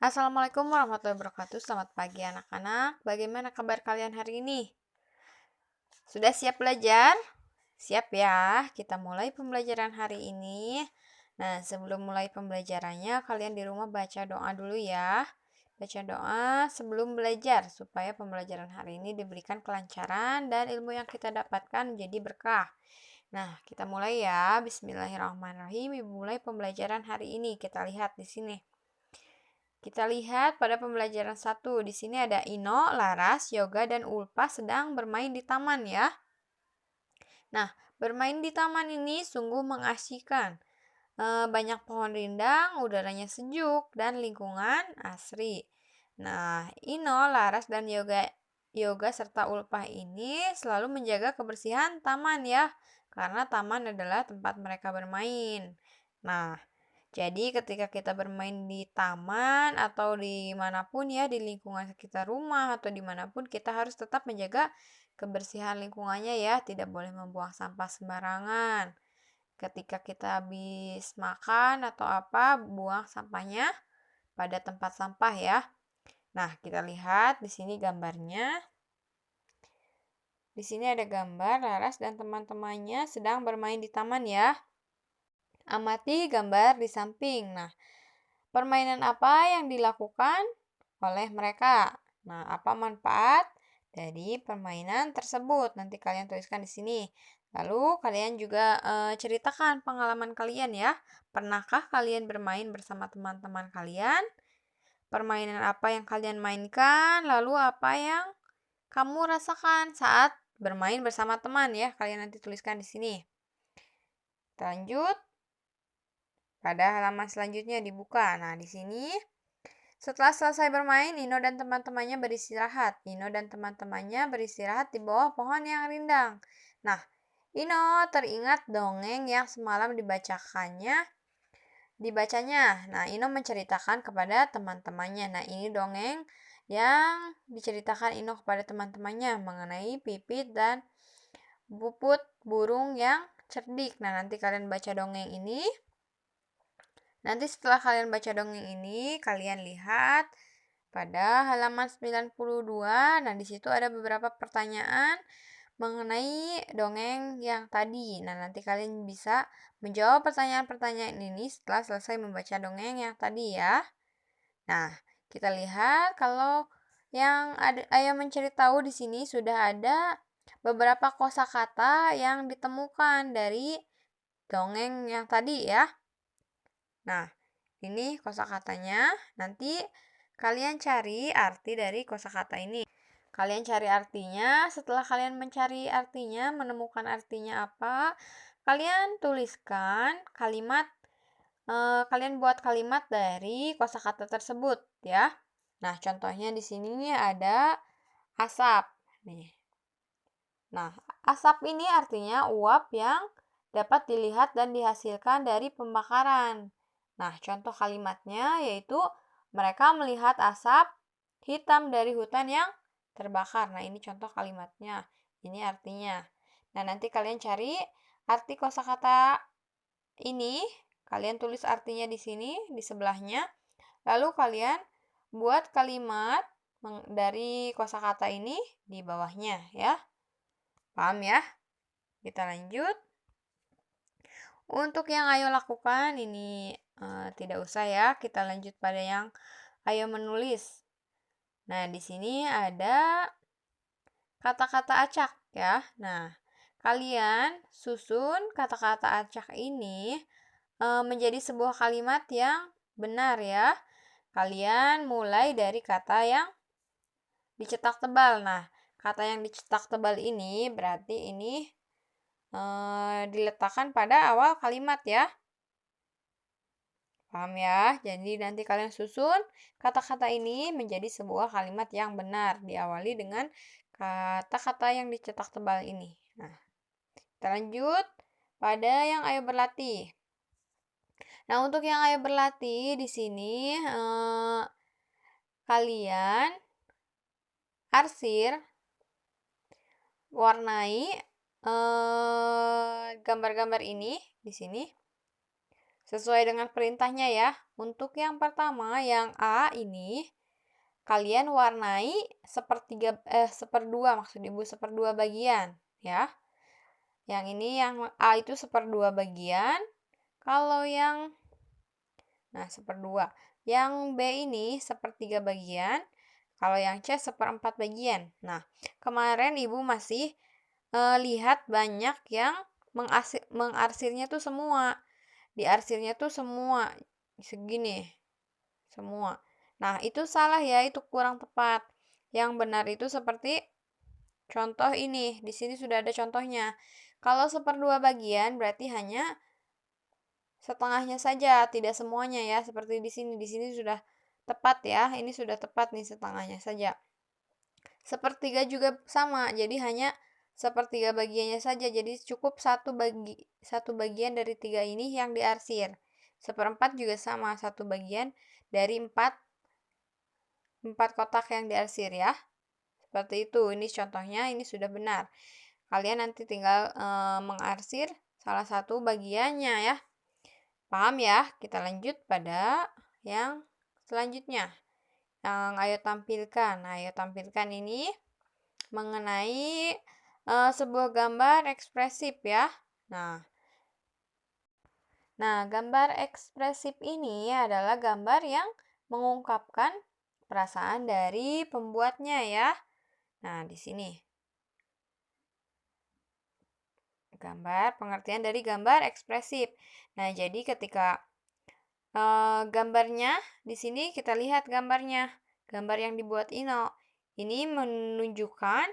Assalamualaikum warahmatullahi wabarakatuh. Selamat pagi anak-anak. Bagaimana kabar kalian hari ini? Sudah siap belajar? Siap ya. Kita mulai pembelajaran hari ini. Nah, sebelum mulai pembelajarannya, kalian di rumah baca doa dulu ya. Baca doa sebelum belajar supaya pembelajaran hari ini diberikan kelancaran dan ilmu yang kita dapatkan menjadi berkah. Nah, kita mulai ya. Bismillahirrahmanirrahim. Mulai pembelajaran hari ini. Kita lihat di sini. Kita lihat pada pembelajaran 1. Di sini ada Ino, Laras, Yoga, dan Ulpa sedang bermain di taman ya. Nah, bermain di taman ini sungguh mengasyikan. Banyak pohon rindang, udaranya sejuk, dan lingkungan asri. Nah, Ino, Laras, dan Yoga serta Ulpah ini selalu menjaga kebersihan taman ya. Karena taman adalah tempat mereka bermain. Nah, jadi ketika kita bermain di taman atau dimanapun ya, di lingkungan sekitar rumah atau dimanapun, kita harus tetap menjaga kebersihan lingkungannya ya, tidak boleh membuang sampah sembarangan. Ketika kita habis makan atau apa, buang sampahnya pada tempat sampah ya. Nah, kita lihat di sini gambarnya. Di sini ada gambar Laras dan teman-temannya sedang bermain di taman ya. Amati gambar di samping. Nah, permainan apa yang dilakukan oleh mereka? Nah, apa manfaat dari permainan tersebut? Nanti kalian tuliskan di sini. Lalu kalian juga ceritakan pengalaman kalian ya. Pernahkah kalian bermain bersama teman-teman kalian? Permainan apa yang kalian mainkan? Lalu apa yang kamu rasakan saat bermain bersama teman ya? Kalian nanti tuliskan di sini. Kita lanjut. Pada halaman selanjutnya dibuka. Nah, di sini setelah selesai bermain, Ino dan teman-temannya beristirahat. Ino dan teman-temannya beristirahat di bawah pohon yang rindang. Nah, Ino teringat dongeng yang semalam dibacanya. Nah, Ino menceritakan kepada teman-temannya. Nah, ini dongeng yang diceritakan Ino kepada teman-temannya mengenai Pipit dan Puput burung yang cerdik. Nah, nanti kalian baca dongeng ini. Nanti setelah kalian baca dongeng ini, kalian lihat pada halaman 92. Nah, di situ ada beberapa pertanyaan mengenai dongeng yang tadi. Nah, nanti kalian bisa menjawab pertanyaan-pertanyaan ini setelah selesai membaca dongeng yang tadi ya. Nah, kita lihat kalau yang ayah mencari tahu di sini sudah ada beberapa kosakata yang ditemukan dari dongeng yang tadi ya. Nah, ini kosakatanya. Nanti kalian cari arti dari kosakata ini. Kalian cari artinya. Setelah kalian mencari artinya, menemukan artinya apa, kalian tuliskan kalimat. Kalian buat kalimat dari kosakata tersebut ya. Nah, contohnya di sini ada asap. Nih. Nah, asap ini artinya uap yang dapat dilihat dan dihasilkan dari pembakaran. Nah, contoh kalimatnya yaitu mereka melihat asap hitam dari hutan yang terbakar. Nah, ini contoh kalimatnya. Ini artinya. Nah, nanti kalian cari arti kosakata ini. Kalian tulis artinya di sini, di sebelahnya. Lalu kalian buat kalimat dari kosakata ini di bawahnya ya. Paham ya? Kita lanjut. Untuk yang ayo lakukan ini tidak usah ya. Kita lanjut pada yang ayo menulis. Nah, di sini ada kata-kata acak ya. Nah, kalian susun kata-kata acak ini menjadi sebuah kalimat yang benar ya. Kalian mulai dari kata yang dicetak tebal. Nah, kata yang dicetak tebal ini berarti ini diletakkan pada awal kalimat ya. Paham ya? Jadi nanti kalian susun kata-kata ini menjadi sebuah kalimat yang benar. Diawali dengan kata-kata yang dicetak tebal ini. Nah, kita lanjut pada yang ayo berlatih. Nah, untuk yang ayo berlatih di sini kalian arsir, warnai gambar-gambar ini di sini Sesuai dengan perintahnya ya. Untuk yang pertama, yang A ini, kalian warnai seperdua, maksud ibu seperdua bagian ya. Yang ini yang A itu seperdua bagian. Kalau yang seperdua. Yang B ini sepertiga bagian. Kalau yang C seperempat bagian. Nah, kemarin ibu masih lihat banyak yang mengarsirnya tuh semua. Diarsirnya tuh semua segini. Semua. Nah, itu salah ya, itu kurang tepat. Yang benar itu seperti contoh ini. Di sini sudah ada contohnya. Kalau seperdua bagian berarti hanya setengahnya saja, tidak semuanya ya. Seperti di sini. Di sini sudah tepat ya. Ini sudah tepat nih setengahnya saja. Sepertiga juga sama. Jadi hanya sepertiga bagiannya saja. Jadi cukup satu bagian dari 3 ini yang diarsir. Seperempat juga sama, satu bagian dari 4 kotak yang diarsir ya. Seperti itu. Ini contohnya, ini sudah benar. Kalian nanti tinggal mengarsir salah satu bagiannya ya. Paham ya? Kita lanjut pada yang selanjutnya. Yang ayo tampilkan. Ayo tampilkan ini mengenai sebuah gambar ekspresif ya. Nah, gambar ekspresif ini adalah gambar yang mengungkapkan perasaan dari pembuatnya ya. Nah, di sini gambar pengertian dari gambar ekspresif. Nah, jadi ketika gambarnya di sini kita lihat gambarnya, gambar yang dibuat Ino. Ini menunjukkan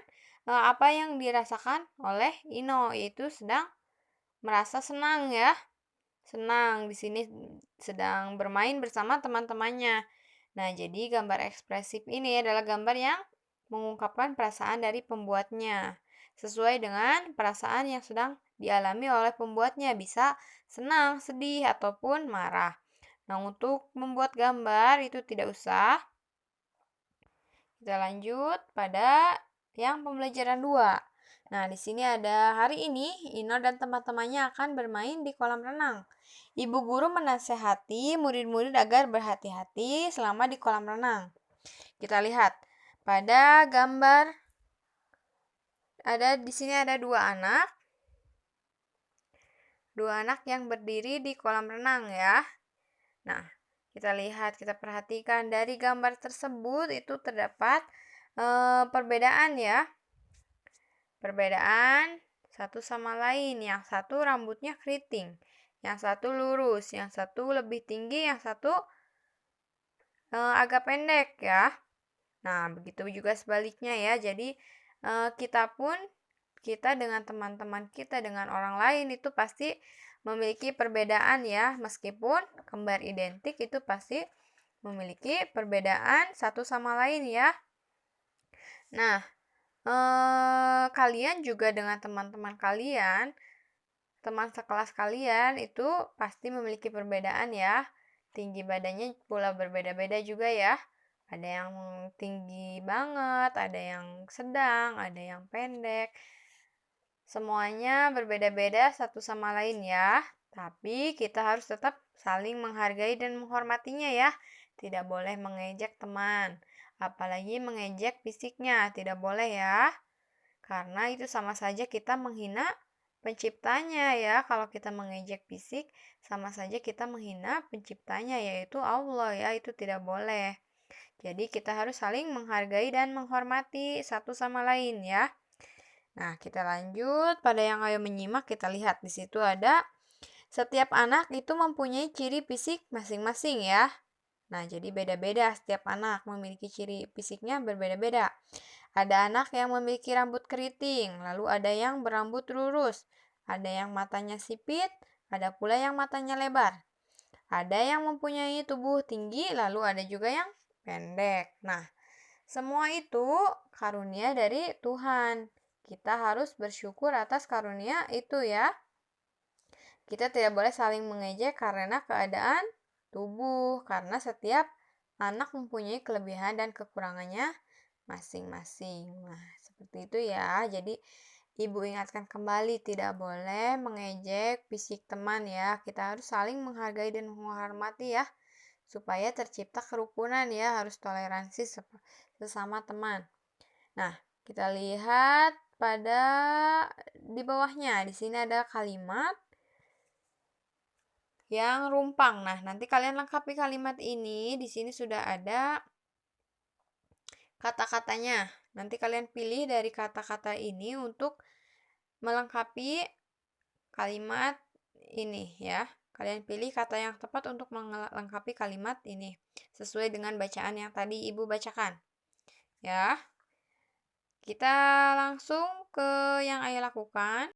apa yang dirasakan oleh Ino, yaitu sedang merasa senang ya. Senang di sini sedang bermain bersama teman-temannya. Nah, jadi gambar ekspresif ini adalah gambar yang mengungkapkan perasaan dari pembuatnya sesuai dengan perasaan yang sedang dialami oleh pembuatnya, bisa senang, sedih, ataupun marah. Nah, untuk membuat gambar itu tidak usah. Kita lanjut pada yang pembelajaran 2. Nah, di sini ada hari ini Ino dan teman-temannya akan bermain di kolam renang. Ibu guru menasehati murid-murid agar berhati-hati selama di kolam renang. Kita lihat pada gambar di sini ada dua anak yang berdiri di kolam renang ya. Nah, kita lihat, kita perhatikan dari gambar tersebut itu terdapat perbedaan ya. Perbedaan satu sama lain. Yang satu rambutnya keriting, yang satu lurus, yang satu lebih tinggi, yang satu agak pendek ya. Nah, begitu juga sebaliknya ya. Jadi kita dengan teman-teman kita, dengan orang lain itu pasti memiliki perbedaan ya. Meskipun kembar identik itu pasti memiliki perbedaan satu sama lain ya. Nah, kalian juga dengan teman-teman kalian, teman sekelas kalian itu pasti memiliki perbedaan ya. Tinggi badannya pula berbeda-beda juga ya. Ada yang tinggi banget, ada yang sedang, ada yang pendek. Semuanya berbeda-beda satu sama lain ya. Tapi kita harus tetap saling menghargai dan menghormatinya ya. Tidak boleh mengejek teman. Apalagi mengejek fisiknya. Tidak boleh ya. Karena itu sama saja kita menghina penciptanya ya. Kalau kita mengejek fisik, sama saja kita menghina penciptanya, yaitu Allah ya. Itu tidak boleh. Jadi kita harus saling menghargai dan menghormati satu sama lain ya. Nah, kita lanjut pada yang ayo menyimak. Kita lihat di situ ada setiap anak itu mempunyai ciri fisik masing-masing ya. Nah, jadi beda-beda, setiap anak memiliki ciri fisiknya berbeda-beda. Ada anak yang memiliki rambut keriting, lalu ada yang berambut lurus, ada yang matanya sipit, ada pula yang matanya lebar. Ada yang mempunyai tubuh tinggi, lalu ada juga yang pendek. Nah, semua itu karunia dari Tuhan. Kita harus bersyukur atas karunia itu ya. Kita tidak boleh saling mengejek karena keadaan tubuh, karena setiap anak mempunyai kelebihan dan kekurangannya masing-masing. Nah, seperti itu ya. Jadi Ibu ingatkan kembali, tidak boleh mengejek fisik teman ya. Kita harus saling menghargai dan menghormati ya, supaya tercipta kerukunan ya, harus toleransi sesama teman. Nah, kita lihat pada di bawahnya. Di sini ada kalimat yang rumpang. Nah, nanti kalian lengkapi kalimat ini. Di sini sudah ada kata-katanya. Nanti kalian pilih dari kata-kata ini untuk melengkapi kalimat ini ya. Kalian pilih kata yang tepat untuk melengkapi kalimat ini sesuai dengan bacaan yang tadi Ibu bacakan. Ya. Kita langsung ke yang Ayo lakukan.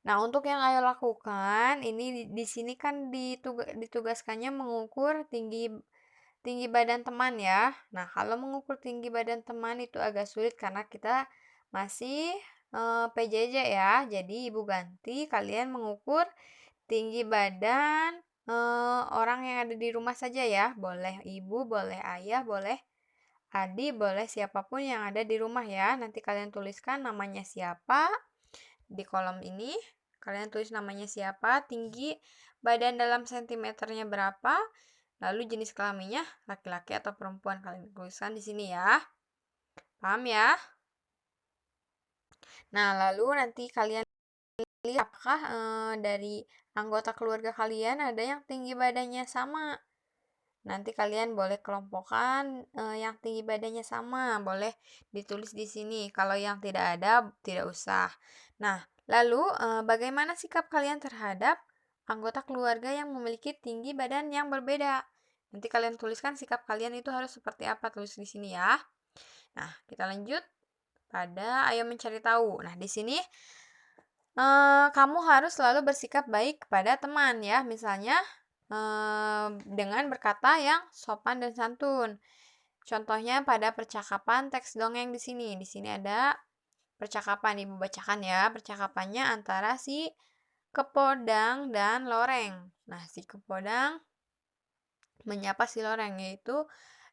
Nah, untuk yang Ayo lakukan, ini di sini kan ditugaskannya mengukur tinggi badan teman ya. Nah, kalau mengukur tinggi badan teman itu agak sulit karena kita masih PJJ ya. Jadi Ibu ganti kalian mengukur tinggi badan orang yang ada di rumah saja ya. Boleh ibu, boleh ayah, boleh adik, boleh siapapun yang ada di rumah ya. Nanti kalian tuliskan namanya siapa di kolom ini. Kalian tulis namanya siapa, tinggi badan dalam sentimeternya berapa, lalu jenis kelaminnya laki-laki atau perempuan. Kalian tuliskan di sini ya. Paham ya? Nah, lalu nanti kalian lihat apakah dari anggota keluarga kalian ada yang tinggi badannya sama. Nanti kalian boleh kelompokkan yang tinggi badannya sama, boleh ditulis di sini. Kalau yang tidak ada, tidak usah. Nah, lalu bagaimana sikap kalian terhadap anggota keluarga yang memiliki tinggi badan yang berbeda? Nanti kalian tuliskan sikap kalian itu harus seperti apa, tulis di sini ya. Nah, kita lanjut pada ayo mencari tahu. Nah, di sini kamu harus selalu bersikap baik kepada teman ya. Misalnya dengan berkata yang sopan dan santun. Contohnya pada percakapan teks dongeng di sini. Di sini ada percakapan, Ibu bacakan ya. Percakapannya antara si Kepodang dan Loreng. Nah, si Kepodang menyapa si Loreng, yaitu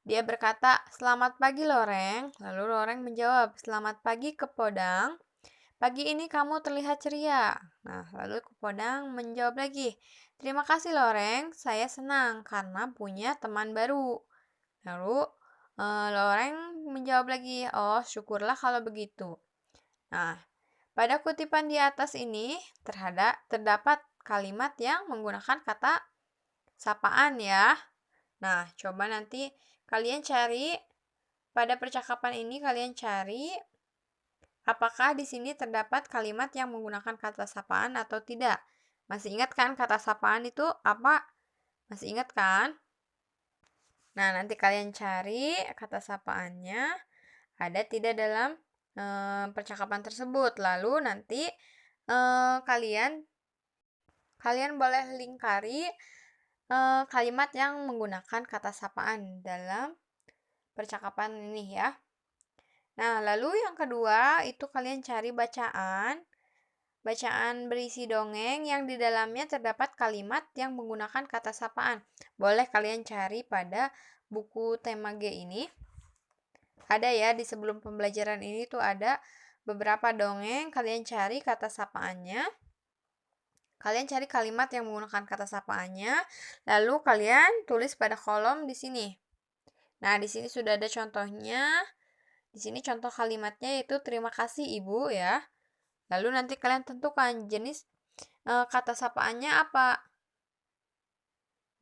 dia berkata, "Selamat pagi Loreng." Lalu Loreng menjawab, "Selamat pagi Kepodang. Pagi ini kamu terlihat ceria." Nah, lalu Kepodang menjawab lagi, "Terima kasih Loreng, saya senang karena punya teman baru." Lalu Loreng menjawab lagi, "Oh, syukurlah kalau begitu." Nah, pada kutipan di atas ini terdapat kalimat yang menggunakan kata sapaan ya. Nah, coba nanti kalian cari pada percakapan ini kalian cari apakah di sini terdapat kalimat yang menggunakan kata sapaan atau tidak? Masih ingat kan kata sapaan itu apa? Masih ingat kan? Nah, nanti kalian cari kata sapaannya ada tidak dalam percakapan tersebut. Lalu nanti kalian boleh lingkari kalimat yang menggunakan kata sapaan dalam percakapan ini ya. Nah, lalu yang kedua itu kalian cari bacaan berisi dongeng yang di dalamnya terdapat kalimat yang menggunakan kata sapaan. Boleh kalian cari pada buku tema G ini. Ada ya, di sebelum pembelajaran ini tuh ada beberapa dongeng, kalian cari kata sapaannya. Kalian cari kalimat yang menggunakan kata sapaannya, lalu kalian tulis pada kolom di sini. Nah, di sini sudah ada contohnya. Di sini contoh kalimatnya yaitu terima kasih Ibu ya. Lalu nanti kalian tentukan jenis kata sapaannya apa.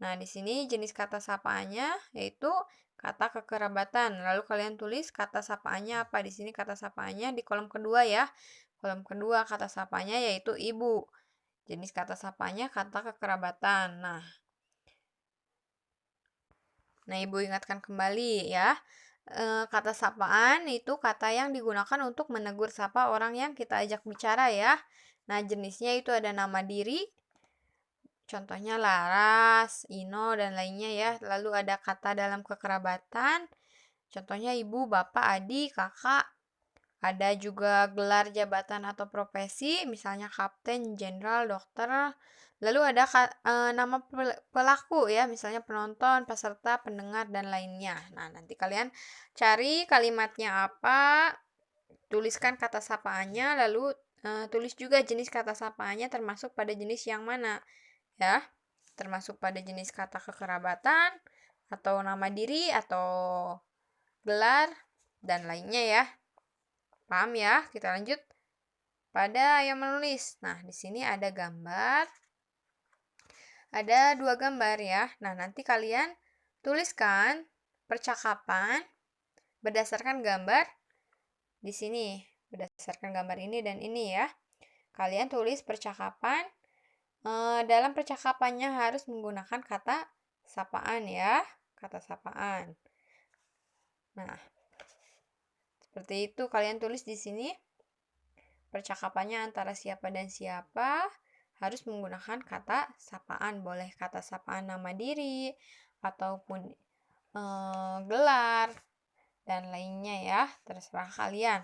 Nah, di sini jenis kata sapaannya yaitu kata kekerabatan. Lalu kalian tulis kata sapaannya apa. Di sini kata sapaannya di kolom kedua ya. Kolom kedua kata sapaannya yaitu ibu. Jenis kata sapaannya kata kekerabatan. Nah, Ibu ingatkan kembali ya. Kata sapaan itu kata yang digunakan untuk menegur sapa orang yang kita ajak bicara ya. Nah, jenisnya itu ada nama diri, contohnya Laras, Ino, dan lainnya ya. Lalu ada kata dalam kekerabatan, contohnya ibu, bapak, adik, kakak. Ada juga gelar jabatan atau profesi, misalnya kapten, jenderal, dokter. Lalu ada nama pelaku ya, misalnya penonton, peserta, pendengar, dan lainnya. Nah, nanti kalian cari kalimatnya apa, tuliskan kata sapaannya, lalu tulis juga jenis kata sapaannya termasuk pada jenis yang mana, ya. Termasuk pada jenis kata kekerabatan, atau nama diri, atau gelar, dan lainnya ya. Paham ya? Kita lanjut pada yang menulis. Nah, di sini ada gambar. Ada 2 gambar ya. Nah, nanti kalian tuliskan percakapan berdasarkan gambar di sini. Berdasarkan gambar ini dan ini ya. Kalian tulis percakapan. Dalam percakapannya harus menggunakan kata sapaan ya. Kata sapaan. Nah, seperti itu kalian tulis di sini. Percakapannya antara siapa dan siapa harus menggunakan kata sapaan. Boleh kata sapaan nama diri ataupun gelar dan lainnya ya, terserah kalian.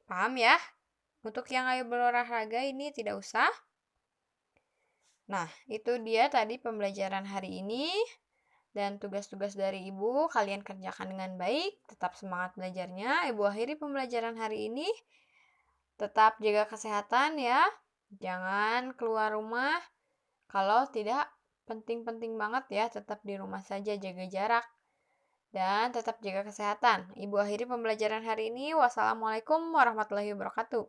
Paham ya? Untuk yang ayo berolahraga ini tidak usah. Nah, itu dia tadi pembelajaran hari ini. Dan tugas-tugas dari Ibu kalian kerjakan dengan baik. Tetap semangat belajarnya. Ibu akhiri pembelajaran hari ini. Tetap jaga kesehatan ya. Jangan keluar rumah. Kalau tidak penting-penting banget ya, tetap di rumah saja, jaga jarak. Dan tetap jaga kesehatan. Ibu akhiri pembelajaran hari ini. Wassalamualaikum warahmatullahi wabarakatuh.